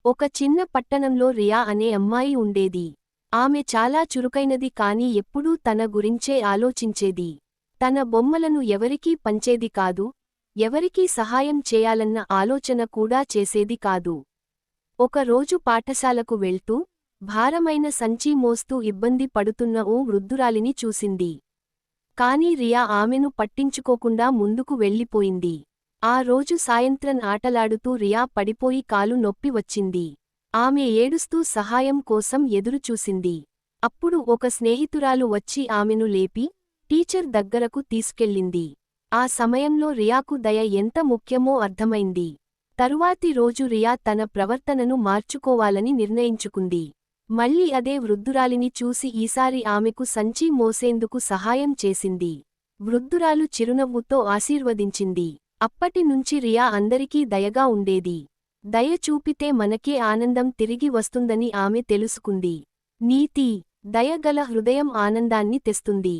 ఒక చిన్న పట్టణంలో రియా అనే అమ్మాయి ఉండేది. ఆమె చాలా చురుకైనది కాని ఎప్పుడూ తన గురించే ఆలోచించేది. తన బొమ్మలను ఎవరికీ పంచేది కాదు, ఎవరికీ సహాయం చేయాలన్న ఆలోచన కూడా చేసేది కాదు. ఒకరోజు పాఠశాలకు వెళ్తూ, భారమైన సంచీ మోస్తూ ఇబ్బంది పడుతున్న ఓ వృద్ధురాలిని చూసింది. కాని రియా ఆమెను పట్టించుకోకుండా ముందుకు వెళ్ళిపోయింది. ఆ రోజు సాయంత్రం ఆటలాడుతూ రియా పడిపోయి కాలు నొప్పి వచ్చింది. ఆమె ఏడుస్తూ సహాయం కోసం ఎదురుచూసింది. అప్పుడు ఒక స్నేహితురాలు వచ్చి ఆమెను లేపి, టీచర్ దగ్గరకు తీసుకెళ్ళింది. ఆ సమయంలో రియాకు దయ ఎంత ముఖ్యమో అర్థమైంది. తరువాతి రోజు రియా తన ప్రవర్తనను మార్చుకోవాలని నిర్ణయించుకుంది. మళ్ళీ అదే వృద్ధురాలిని చూసి ఈసారి ఆమెకు సంచీ మోసేందుకు సహాయం చేసింది. వృద్ధురాలు చిరునవ్వుతో ఆశీర్వదించింది. అప్పటి నుంచి రియా అందరికీ దయగా ఉండేది. దయ చూపితే మనకే ఆనందం తిరిగి వస్తుందని ఆమె తెలుసుకుంది. నీతి: దయగల హృదయం ఆనందాన్ని తెస్తుంది.